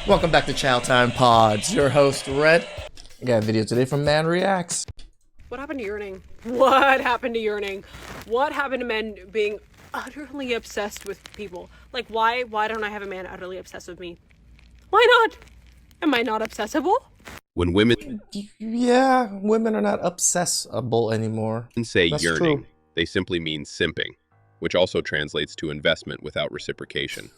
Welcome back to Chow Time Pods. Your host, Red. I got a video today from Man Reacts. What happened to yearning? What happened to yearning? What happened to men being utterly obsessed with people? Like, why don't I have a man utterly obsessed with me? Why not? Am I not obsessible? When women Yeah, women are not obsessable anymore. say That's yearning, true. they simply mean simping, which also translates to investment without reciprocation.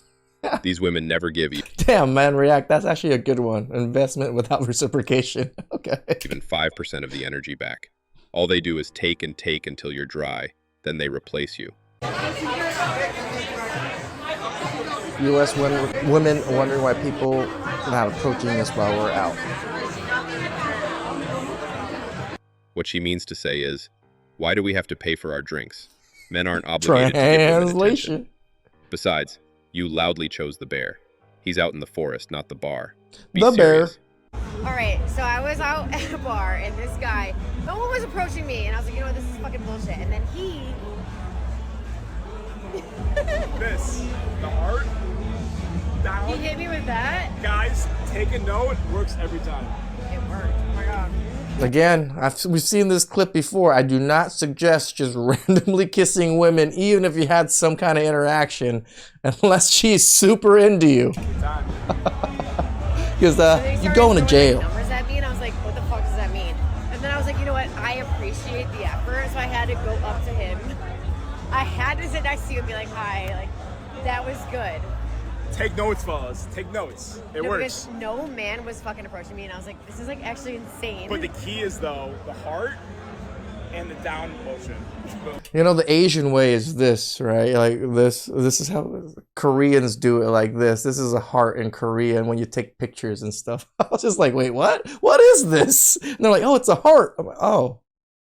These women never give Damn, Man React. That's actually a good one. Investment without reciprocation. Okay. even 5% of the energy back. All they do is take and take until you're dry, then they replace you. U.S. women wondering why people are not approaching us while we're out. What she means to say is, why do we have to pay for our drinks? Men aren't obligated to give women attention. Translation. Besides, you loudly chose the bear. He's out in the forest, not the bar. Be The bear. serious. All right, so I was out at a bar and this guy, no one was approaching me, and I was like, you know what, this is fucking bullshit. And then he, This, the heart, down. he hit me with that. Guys, take a note, works every time. It worked. Oh my god. Again, we've seen this clip before. I do not suggest just randomly kissing women, even if you had some kind of interaction, unless she's super into you. Every time. Because And then he you're started going to throwing, jail. like, numbers at me, and I was like, what the fuck does that mean? And then I was like, you know what, I appreciate the effort, so I had to go up to him. I had to sit next to you and be like, hi, like, that was good. Take notes, fellas. Take notes. It No, works. because no man was fucking approaching me, and I was like, this is like actually insane. But the key is though the heart and the down motion. You know, the Asian way is this, right? Like this is how Koreans do it, like this. This is a heart in Korean when you take pictures and stuff. I was just like, wait, what? What is this? And they're like, oh, it's a heart. I'm like, oh,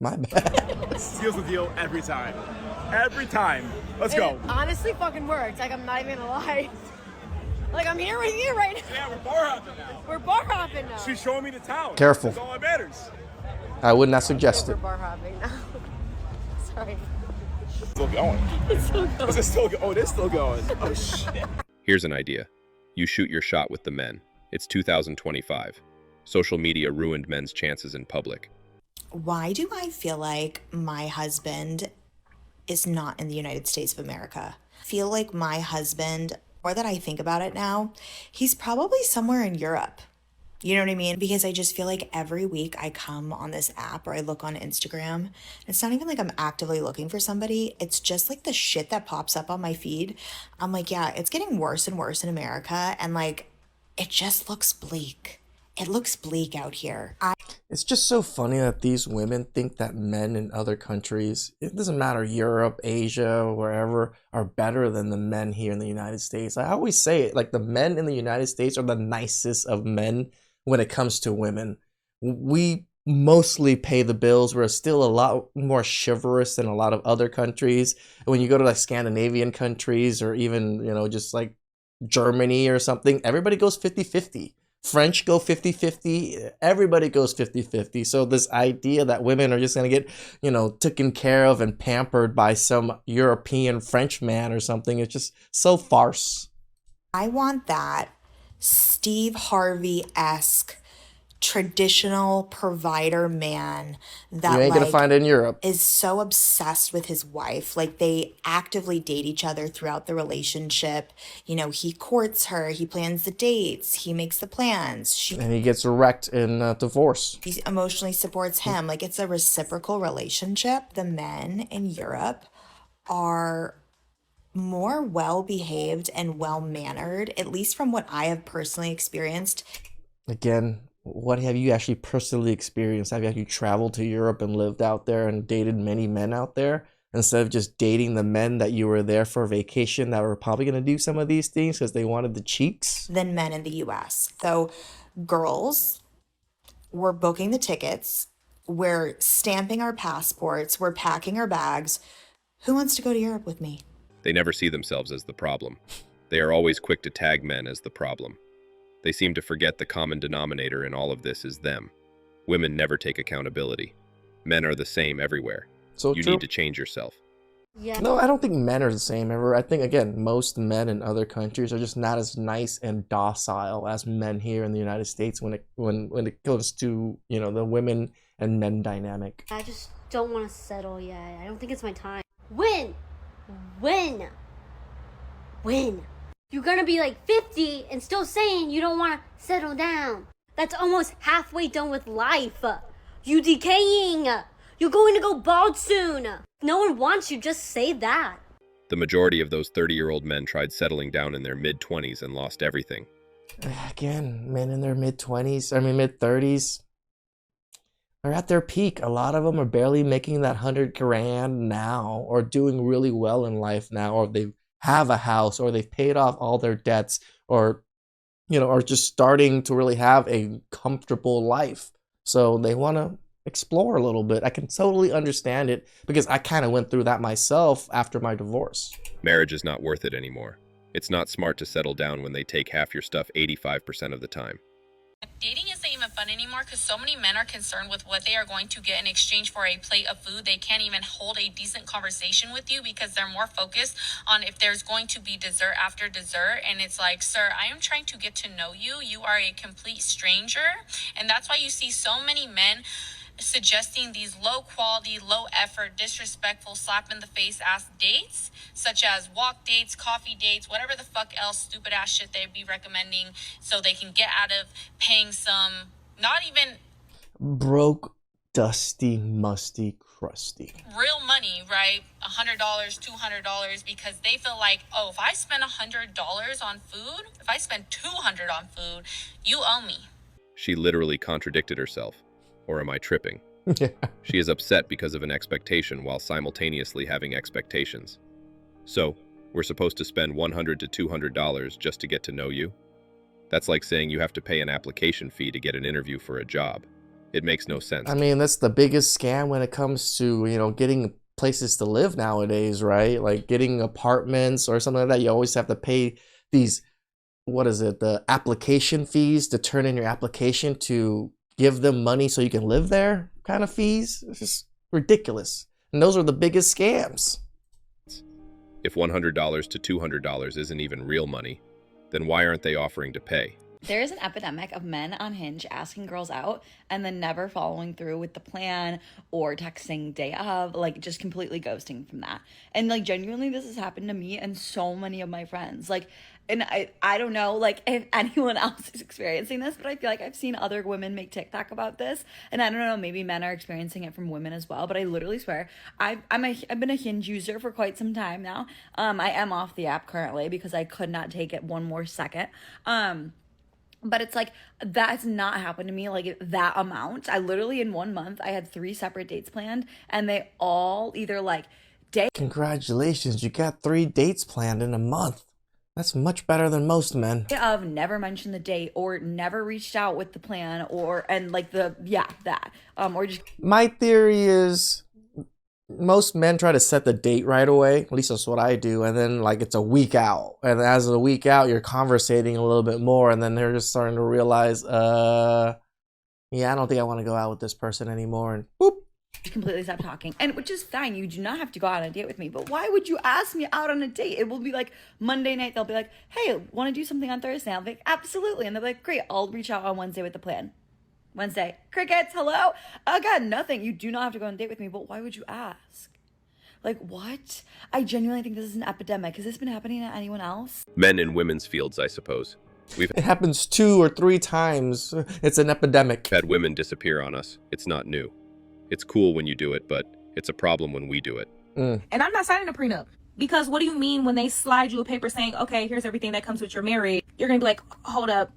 my bad. Seals the deal every time. Every time. Let's And go. it honestly fucking worked. Like, I'm not even gonna lie. Like, I'm here with you right now. Yeah, we're bar hopping now. We're bar hopping now. She's showing me the town. Careful. That's all that matters. I would not suggest We're it. bar hopping now. Sorry. Still going. It's so good. Is it still go? Oh, it is still going. Oh shit. Here's an idea. You shoot your shot with the men. It's 2025. Social media ruined men's chances in public. Why do I feel like my husband is not in the United States of America? I feel like my husband, more that I think about it now, he's probably somewhere in Europe. You know what I mean? Because I just feel like every week I come on this app or I look on Instagram. It's not even like I'm actively looking for somebody. It's just like the shit that pops up on my feed. I'm like, yeah, it's getting worse and worse in America. And like, it just looks bleak. It looks bleak out here. It's just so funny that these women think that men in other countries, it doesn't matter, Europe, Asia, wherever, are better than the men here in the United States. I always say it, like the men in the United States are the nicest of men when it comes to women. We mostly pay the bills. We're still a lot more chivalrous than a lot of other countries. When you go to like Scandinavian countries or even, you know, just like Germany or something, everybody goes 50-50. French go 50-50. Everybody goes 50-50. So this idea that women are just going to get, you know, taken care of and pampered by some European French man or something, it's just so farce. I want that Steve Harvey-esque traditional provider man that You ain't like going to find it in Europe. is so obsessed with his wife. Like they actively date each other throughout the relationship. You know, he courts her, he plans the dates, he makes the plans. She And he gets wrecked in divorce. emotionally supports him. Like it's a reciprocal relationship. The men in Europe are more well behaved and well mannered, at least from what I have personally experienced. Again, what have you actually personally experienced? Have you actually traveled to Europe and lived out there and dated many men out there? Instead of just dating the men that you were there for vacation that were probably going to do some of these things because they wanted the cheeks? Than men in the US. So girls, we're booking the tickets, we're stamping our passports, we're packing our bags. Who wants to go to Europe with me? They never see themselves as the problem. They are always quick to tag men as the problem. They seem to forget the common denominator in all of this is them. Women never take accountability. Men are the same everywhere. So You true. need to change yourself. Yeah. No, I don't think men are the same ever. I think again, most men in other countries are just not as nice and docile as men here in the United States when it comes to, the women and men dynamic. I just don't want to settle yet. I don't think it's my time. When? When? When? You're gonna be like 50 and still saying you don't want to settle down. That's almost halfway done with life. You decaying. You're going to go bald soon. If no one wants you, just say that. The majority of those 30-year-old men tried settling down in their mid-20s and lost everything. Again, men in their mid-20s, mid-30s, are at their peak. A lot of them are barely making that 100 grand now, or doing really well in life now, or they have a house, or they've paid off all their debts, or are just starting to really have a comfortable life. So they want to explore a little bit. I can totally understand it because I kind of went through that myself after my divorce. Marriage is not worth it anymore. It's not smart to settle down when they take half your stuff 85% of the time. Dating isn't even fun anymore because so many men are concerned with what they are going to get in exchange for a plate of food. They can't even hold a decent conversation with you because they're more focused on if there's going to be dessert after dessert. And it's like, sir, I am trying to get to know you. You are a complete stranger. And that's why you see so many men suggesting these low quality, low effort, disrespectful, slap in the face ass dates, such as walk dates, coffee dates, whatever the fuck else stupid ass shit they'd be recommending so they can get out of paying some, not even broke, dusty, musty, crusty real money, right? $100, $200, because they feel like, oh, if I spend $100 on food, if I spend $200 on food, you owe me. She literally contradicted herself. Or am I tripping? Yeah. She is upset because of an expectation while simultaneously having expectations. So, we're supposed to spend $100 to $200 just to get to know you? That's like saying you have to pay an application fee to get an interview for a job. It makes no sense. I mean, that's the biggest scam when it comes to, getting places to live nowadays, right? Like getting apartments or something like that. You always have to pay these, the application fees to turn in your application to give them money so you can live there kind of fees. It's just ridiculous. And those are the biggest scams. If $100 to $200 isn't even real money, then why aren't they offering to pay? There is an epidemic of men on Hinge asking girls out and then never following through with the plan or texting day of, like just completely ghosting from that. And like genuinely this has happened to me and so many of my friends. Like, and I don't know like if anyone else is experiencing this, but I feel like I've seen other women make TikTok about this, and I don't know, maybe men are experiencing it from women as well, but I literally swear I've been a Hinge user for quite some time now. I am off the app currently because I could not take it one more second. But it's like, that's not happened to me, like that amount. I literally in 1 month, I had 3 separate dates planned, and they all either like day. Congratulations, you got 3 dates planned in a month. That's much better than most men. Of never mentioned the date or never reached out with the plan or just. My theory is most men try to set the date right away. At least that's what I do. And then like it's a week out. And as of the week out, you're conversating a little bit more. And then they're just starting to realize, I don't think I want to go out with this person anymore. And boop. Completely stop talking, and which is fine. You do not have to go out on a date with me, but why would you ask me out on a date? It will be like Monday night, they'll be like, hey, want to do something on Thursday? I'll be like, absolutely. And they'll be like, great, I'll reach out on Wednesday with the plan. Wednesday, crickets, hello. God, nothing. You do not have to go on a date with me, but why would you ask? Like, what? I genuinely think this is an epidemic. Has this been happening to anyone else? Men in women's fields, I suppose. It happens 2 or 3 times. It's an epidemic. Had women disappear on us. It's not new. It's cool when you do it, but it's a problem when we do it. And I'm not signing a prenup. Because what do you mean when they slide you a paper saying, okay, here's everything that comes with your marriage? You're going to be like, hold up.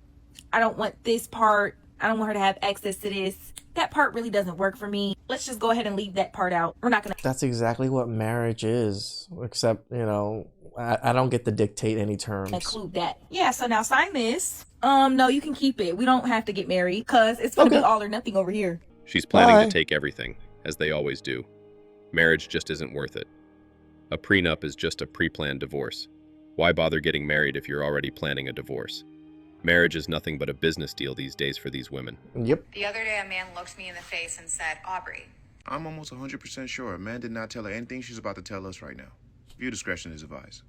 I don't want this part. I don't want her to have access to this. That part really doesn't work for me. Let's just go ahead and leave that part out. We're not going to. That's exactly what marriage is. Except, I don't get to dictate any terms. Include that. Yeah, so now sign this. No, you can keep it. We don't have to get married because it's going to be all or nothing over here. She's planning to take everything, as they always do. Marriage just isn't worth it. A prenup is just a pre-planned divorce. Why bother getting married if you're already planning a divorce? Marriage is nothing but a business deal these days for these women. Yep. The other day, a man looked me in the face and said, Aubrey, I'm almost 100% sure man did not tell her anything she's about to tell us right now. Viewer discretion is advised.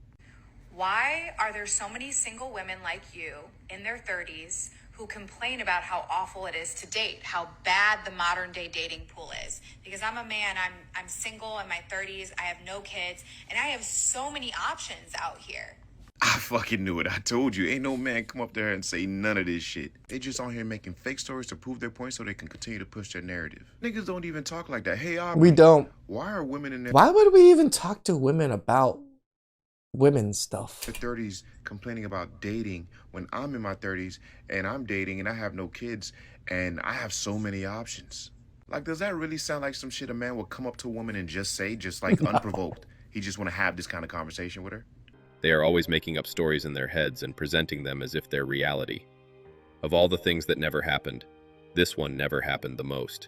Why are there so many single women like you in their 30s who complain about how awful it is to date, how bad the modern day dating pool is? Because I'm a man, I'm single in my 30s, I have no kids, and I have so many options out here. I fucking knew it. I told you. Ain't no man come up there and say none of this shit. They just on here making fake stories to prove their point so they can continue to push their narrative. Niggas don't even talk like that. Hey, Aubrey, We don't. why are women in their Why would we even talk to women about women's stuff? 30s complaining about dating when I'm in my 30s and I'm dating and I have no kids and I have so many options? Like, does that really sound like some shit a man would come up to a woman and just say, just like No. unprovoked? He just want to have this kind of conversation with her? They are always making up stories in their heads and presenting them as if they're reality. Of all the things that never happened, this one never happened the most.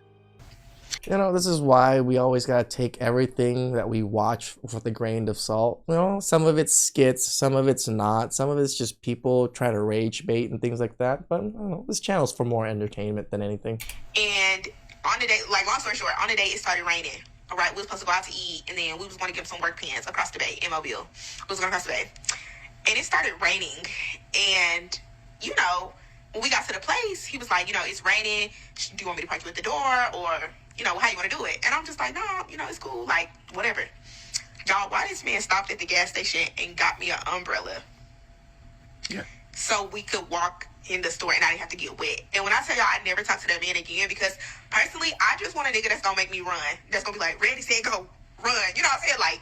You know, this is why we always gotta take everything that we watch with a grain of salt. You know, some of it's skits, some of it's not, some of it's just people trying to rage bait and things like that. But I don't know, this channel's for more entertainment than anything. And on the day, like, long story short, on the day it started raining. All right, we was supposed to go out to eat, and then we was going to get some work pants across the bay in Mobile. We was going across the bay, and it started raining. And you know, when we got to the place, he was like, you know, it's raining. Do you want me to park you at the door, or you know, how you want to do it? And I'm just like, no, you know, it's cool, like whatever. Y'all, why this man stopped at the gas station and got me an umbrella? Yeah. So we could walk in the store and I didn't have to get wet. And when I tell y'all I never talk to that man again, because personally, I just want a nigga that's gonna make me run. That's gonna be like, ready, set, go, run. You know what I'm saying? Like,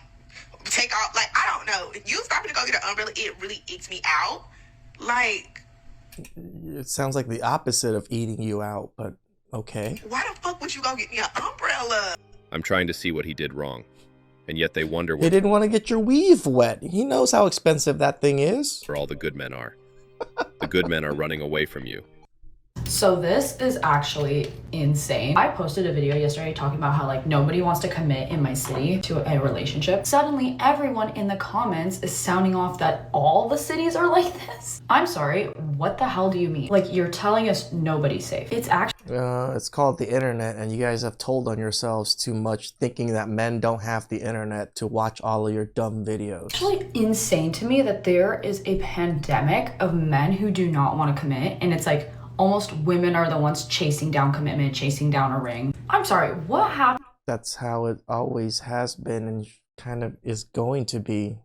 take off. Like, I don't know. If you stopping to go get an umbrella, it really icks me out. Like, It sounds like the opposite of eating you out, but okay. why the fuck would you go get me an umbrella? I'm trying to see what he did wrong, and yet they wonder He what didn't want to get your weave wet. He knows how expensive that thing is. all the good men are. The good men are running away from you. So this is actually insane. I posted a video yesterday talking about how like nobody wants to commit in my city to a relationship. Suddenly everyone in the comments is sounding off that all the cities are like this. I'm sorry, what the hell do you mean? Like, you're telling us nobody's safe. It's actually It's called the internet, and you guys have told on yourselves too much, thinking that men don't have the internet to watch all of your dumb videos. actually insane to me that there is a pandemic of men who do not want to commit, and it's like almost women are the ones chasing down commitment, chasing down a ring. I'm sorry, what happened That's how it always has been and kind of is going to be.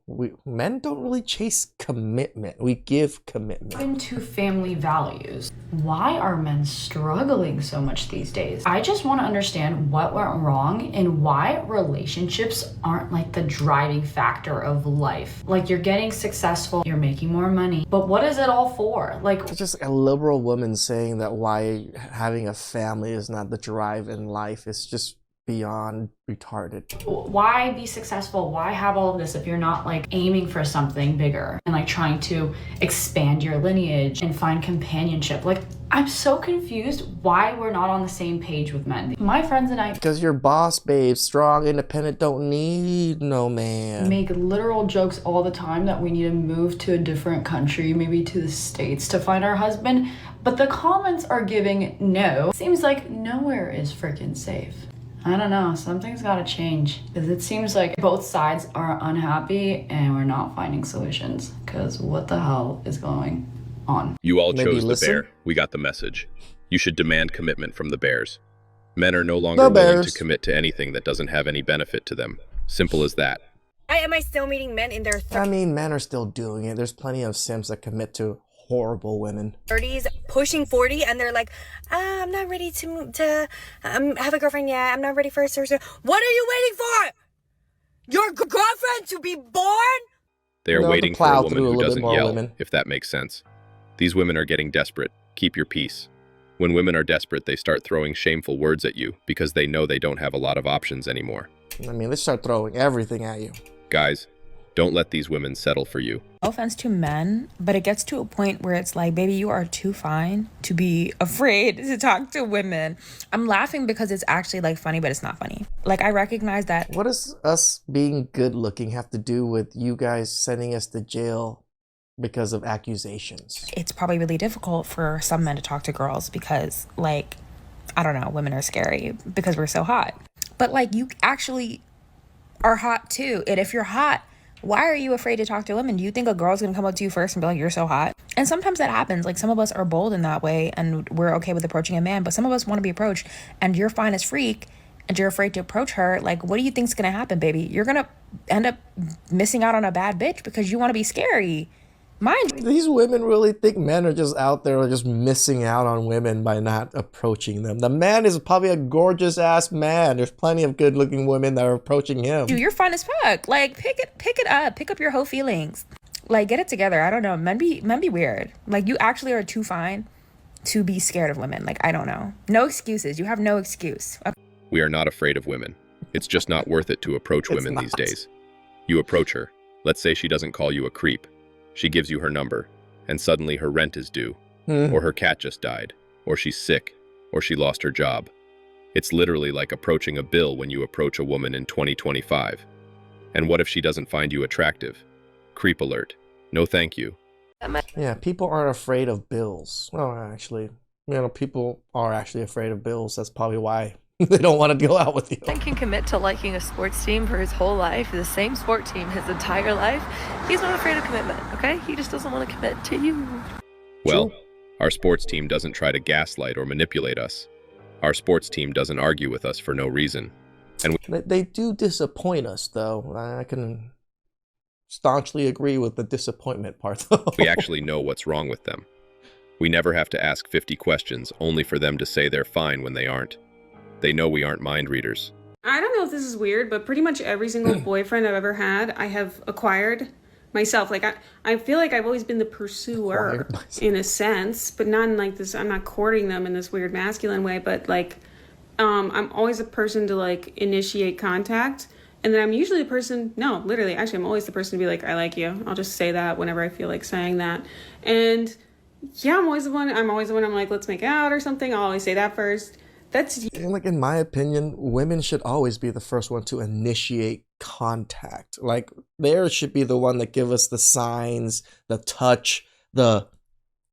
Men don't really chase commitment. We give commitment. to family values? Why are men struggling so much these days? I just want to understand what went wrong and why relationships aren't like the driving factor of life. Like, you're getting successful, you're making more money, but what is it all for? Like, It's just a liberal woman saying that why having a family is not the drive in life. It's just beyond retarded. why be successful? Why have all of this if you're not like aiming for something bigger and like trying to expand your lineage and find companionship? Like, I'm so confused why we're not on the same page with men. My friends and I Because your boss, babe, strong, independent, don't need no man. make literal jokes all the time that we need to move to a different country, maybe to the States, to find our husband. But the comments are giving no. Seems like nowhere is freaking safe. I don't know, something's gotta change. Because it seems like both sides are unhappy and we're not finding solutions. Because what the hell is going on? You all Maybe chose the listen? bear. We got the message. You should demand commitment from the bears. Men are no longer The willing bears. to commit to anything that doesn't have any benefit to them. Simple as that. Why am I still meeting men in their I mean, men are still doing it. There's plenty of simps that commit to horrible women. 30s, pushing 40, and they're like, I'm not ready to have a girlfriend yet. I'm not ready for a surgery. What are you waiting for? Your girlfriend to be born? They are No, to waiting for plow a woman through a who little bit doesn't more yell, women. if that makes sense. These women are getting desperate. Keep your peace. When women are desperate, they start throwing shameful words at you because they know they don't have a lot of options anymore. I mean, they start throwing everything at you. Guys, don't let these women settle for you. No offense to men, but it gets to a point where it's like, baby, you are too fine to be afraid to talk to women. I'm laughing because it's actually like funny, but it's not funny. Like, I recognize that. What does us being good looking have to do with you guys sending us to jail because of accusations? It's probably really difficult for some men to talk to girls because, like, I don't know, women are scary because we're so hot. But like, you actually are hot too. And if you're hot, why are you afraid to talk to women? Do you think a girl's gonna come up to you first and be like, you're so hot? And sometimes that happens. Like, some of us are bold in that way and we're okay with approaching a man, but some of us want to be approached, and you're fine as freak and you're afraid to approach her. Like, what do you think's gonna happen, baby? You're gonna end up missing out on a bad bitch because you want to be scary. Mind you. These women really think men are just out there just missing out on women by not approaching them. The man is probably a gorgeous ass man. There's plenty of good looking women that are approaching him. Dude, you're fine as fuck. Like, pick it up. Pick up your whole feelings. Like, get it together. I don't know. Men be weird. Like, you actually are too fine to be scared of women. Like, I don't know. No excuses. You have no excuse. Okay. We are not afraid of women. It's just not worth it to approach women these days. You approach her. Let's say she doesn't call you a creep. She gives you her number, and suddenly her rent is due, or her cat just died, or she's sick, or she lost her job. It's literally like approaching a bill when you approach a woman in 2025. And what if she doesn't find you attractive? Creep alert. No thank you. Yeah, people aren't afraid of bills. Well, actually, people are actually afraid of bills. That's probably why they don't want to go out with you. Man can commit to liking a sports team for his whole life, the same sport team his entire life. He's not afraid of commitment, okay? He just doesn't want to commit to you. Well, our sports team doesn't try to gaslight or manipulate us. Our sports team doesn't argue with us for no reason. And they do disappoint us, though. I can staunchly agree with the disappointment part, though. We actually know what's wrong with them. We never have to ask 50 questions only for them to say they're fine when they aren't. They know we aren't mind readers. I don't know if this is weird, but pretty much every single boyfriend I've ever had, I have acquired myself. Like, I feel like I've always been the pursuer in a sense, but not in like this, I'm not courting them in this weird masculine way, but like, I'm always a person to like initiate contact. And then I'm usually the person, no, literally, actually, I'm always the person to be like, I like you. I'll just say that whenever I feel like saying that. And yeah, I'm always the one I'm like, let's make out or something. I'll always say that first. And like, in my opinion, women should always be the first one to initiate contact. Like, they should be the one that give us the signs, the touch, the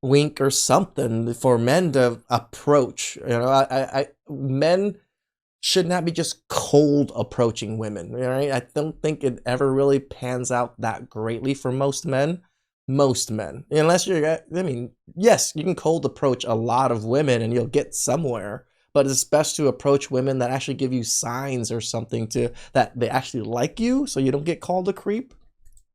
wink or something for men to approach. Men should not be just cold approaching women. Right? I don't think it ever really pans out that greatly for most men. Unless yes, you can cold approach a lot of women and you'll get somewhere. But it's best to approach women that actually give you signs or something that they actually like you, so you don't get called a creep.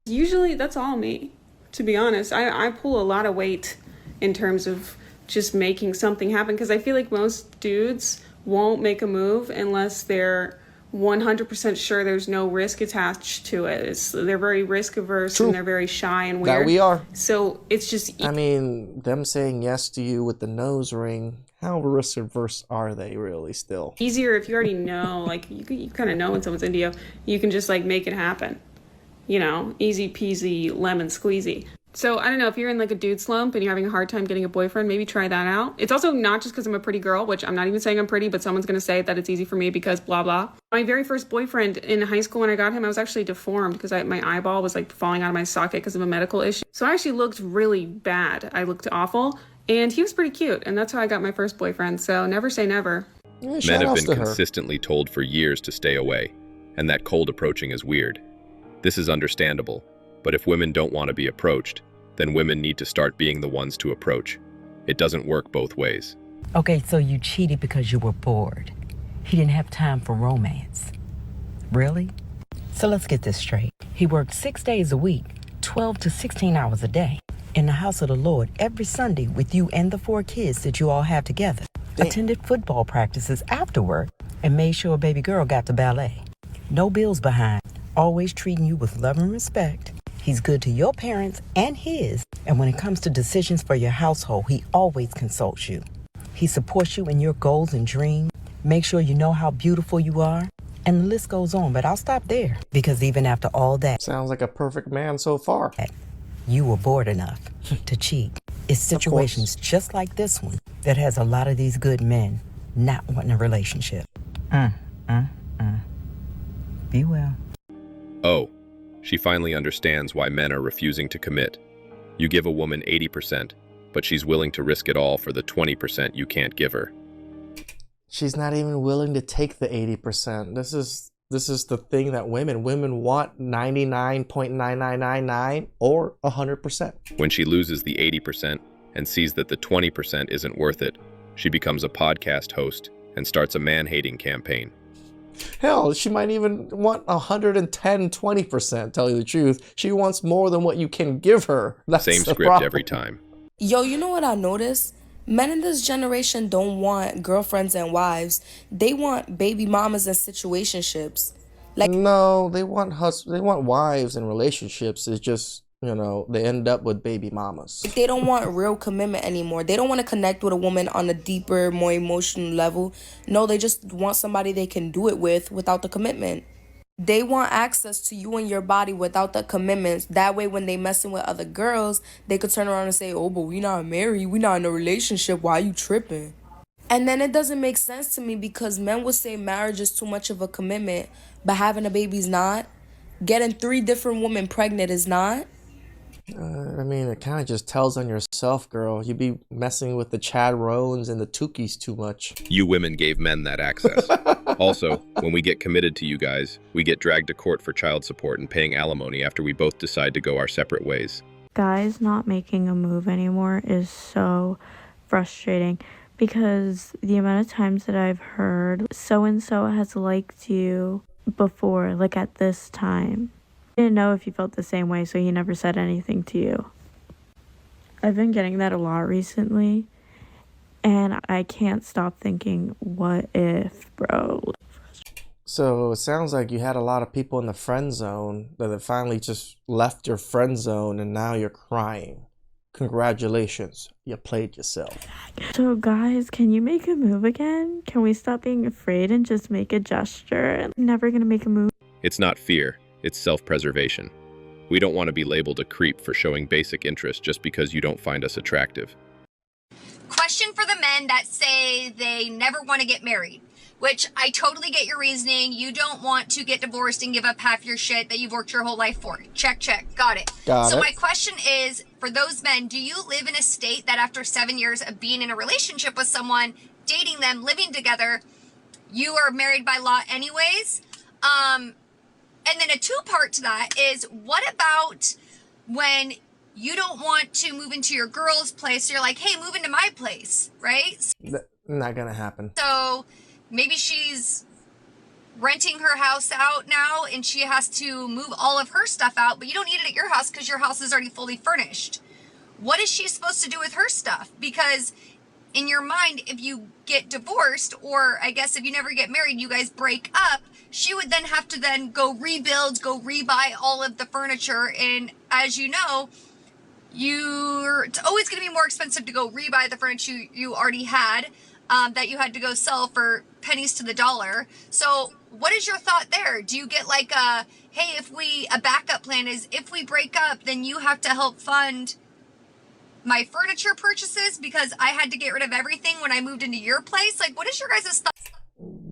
Usually that's all me, to be honest. I pull a lot of weight in terms of just making something happen, because I feel like most dudes won't make a move unless they're 100% sure there's no risk attached to it. They're very risk averse. True. And they're very shy and weird. That we are. So it's just... them saying yes to you with the nose ring, how risk averse are they really still? Easier if you already know, like, you kind of know when someone's into you. You can just, like, make it happen. Easy peasy lemon squeezy. So, I don't know, if you're in, like, a dude slump and you're having a hard time getting a boyfriend, maybe try that out. It's also not just because I'm a pretty girl, which I'm not even saying I'm pretty, but someone's going to say that it's easy for me because blah, blah. My very first boyfriend in high school, when I got him, I was actually deformed because my eyeball was, like, falling out of my socket because of a medical issue. So I actually looked really bad. I looked awful. And he was pretty cute, and that's how I got my first boyfriend, so never say never. Men have been consistently told for years to stay away, and that cold approaching is weird. This is understandable, but if women don't want to be approached, then women need to start being the ones to approach. It doesn't work both ways. Okay, so you cheated because you were bored. He didn't have time for romance. Really? So let's get this straight. He worked 6 days a week, 12 to 16 hours a day, in the house of the Lord every Sunday with you and the 4 kids that you all have together. Attended football practices after work and made sure a baby girl got to ballet. No bills behind, always treating you with love and respect. He's good to your parents and his, and when it comes to decisions for your household, he always consults you. He supports you in your goals and dreams, makes sure you know how beautiful you are, and the list goes on, but I'll stop there, because even after all that... Sounds like a perfect man so far. You were bored enough to cheat. It's situations just like this one that has a lot of these good men not wanting a relationship. Be well. Oh, she finally understands why men are refusing to commit. You give a woman 80%, but she's willing to risk it all for the 20% you can't give her. She's not even willing to take the 80%. This is the thing that women want 99.9999 or 100%. When she loses the 80% and sees that the 20% isn't worth it, she becomes a podcast host and starts a man-hating campaign. Hell, she might even want 110, 20%, tell you the truth. She wants more than what you can give her. That's Same the script problem. every time. Yo, you know what I noticed? Men in this generation don't want girlfriends and wives. They want baby mamas and situationships. No, they want wives and relationships. It's just, they end up with baby mamas. They don't want real commitment anymore. They don't want to connect with a woman on a deeper, more emotional level. No, they just want somebody they can do it with without the commitment. They want access to you and your body without the commitments. That way, when they messing with other girls, they could turn around and say, oh, but we not married. We not in a relationship. Why you tripping? And then it doesn't make sense to me because men would say marriage is too much of a commitment, but having a baby's not. Getting 3 different women pregnant is not. It kind of just tells on yourself, girl. You be messing with the Chad Rones and the Tukis too much. You women gave men that access. Also, when we get committed to you guys, we get dragged to court for child support and paying alimony after we both decide to go our separate ways. Guys not making a move anymore is so frustrating because the amount of times that I've heard so-and-so has liked you before, like at this time. I didn't know if you felt the same way, so he never said anything to you. I've been getting that a lot recently, and I can't stop thinking, what if, bro? So it sounds like you had a lot of people in the friend zone that finally just left your friend zone, and now you're crying. Congratulations, you played yourself. So guys, can you make a move again? Can we stop being afraid and just make a gesture? I'm never gonna make a move. It's not fear. It's self-preservation. We don't want to be labeled a creep for showing basic interest just because you don't find us attractive. Question for the men that say they never want to get married, which I totally get your reasoning. You don't want to get divorced and give up half your shit that you've worked your whole life for. Check, got it. Got so it. My question is, for those men, do you live in a state that after 7 years of being in a relationship with someone, dating them, living together, you are married by law anyways? And then a 2-part to that is, what about when you don't want to move into your girl's place? So you're like, hey, move into my place, right? Not gonna happen. So maybe she's renting her house out now and she has to move all of her stuff out, but you don't need it at your house because your house is already fully furnished. What is she supposed to do with her stuff? Because in your mind, if you get divorced, or I guess if you never get married, you guys break up, she would then have to then go rebuild, go rebuy all of the furniture. And as you know, it's always going to be more expensive to go rebuy the furniture you already had, that you had to go sell for pennies to the dollar. So what is your thought there? Do you get like a backup plan is if we break up, then you have to help fund my furniture purchases because I had to get rid of everything when I moved into your place? Like, what is your guys' thought?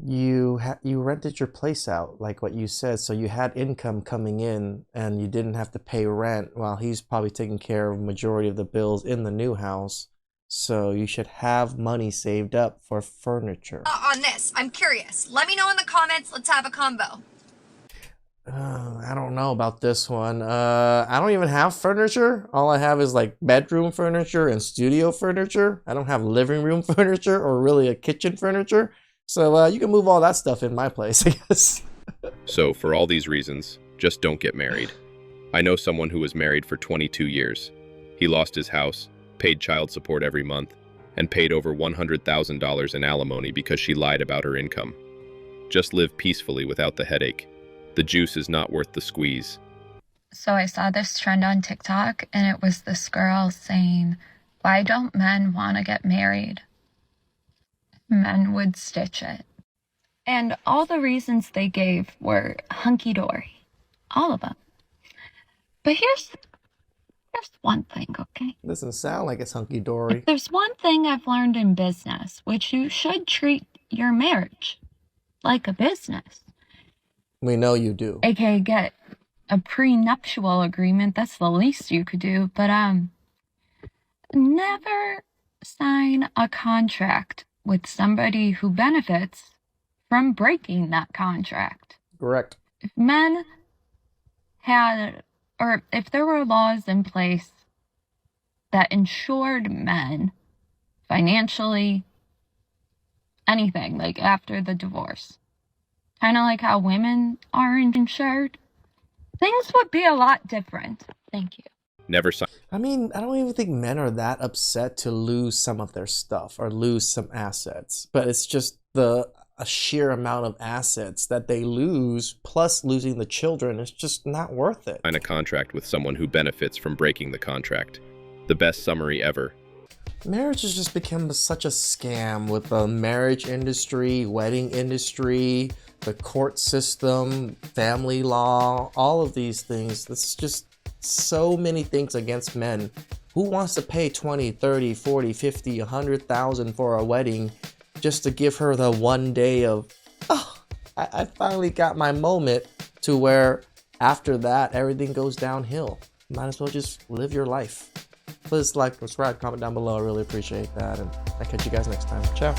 You rented your place out, like what you said, so you had income coming in and you didn't have to pay rent while he's probably taking care of majority of the bills in the new house. So you should have money saved up for furniture. On this, I'm curious. Let me know in the comments. Let's have a combo. I don't know about this one. I don't even have furniture. All I have is like bedroom furniture and studio furniture. I don't have living room furniture or really a kitchen furniture. So you can move all that stuff in my place, I guess. So for all these reasons, just don't get married. I know someone who was married for 22 years. He lost his house, paid child support every month, and paid over $100,000 in alimony because she lied about her income. Just live peacefully without the headache. The juice is not worth the squeeze. So I saw this trend on TikTok, and it was this girl saying, why don't men want to get married? Men would stitch it. And all the reasons they gave were hunky-dory. All of them. But here's one thing, okay? Doesn't sound like it's hunky-dory. If there's one thing I've learned in business, which you should treat your marriage like a business. We know you do. AKA get a prenuptial agreement. That's the least you could do. But never sign a contract with somebody who benefits from breaking that contract. Correct. If men had, or if there were laws in place that insured men financially, anything, like after the divorce, kind of like how women are insured, things would be a lot different. Thank you. Never sign. I mean, I don't even think men are that upset to lose some of their stuff or lose some assets, but it's just a sheer amount of assets that they lose, plus losing the children, is just not worth it. Sign a contract with someone who benefits from breaking the contract. The best summary ever. Marriage has just become such a scam with the marriage industry, wedding industry, the court system, family law, all of these things. It's just so many things against men. Who wants to pay 20, 30, 40, 50, 100,000 for a wedding just to give her the one day of, oh, I finally got my moment, to where after that, everything goes downhill. Might as well just live your life. Please like, subscribe, comment down below. I really appreciate that. And I'll catch you guys next time. Ciao.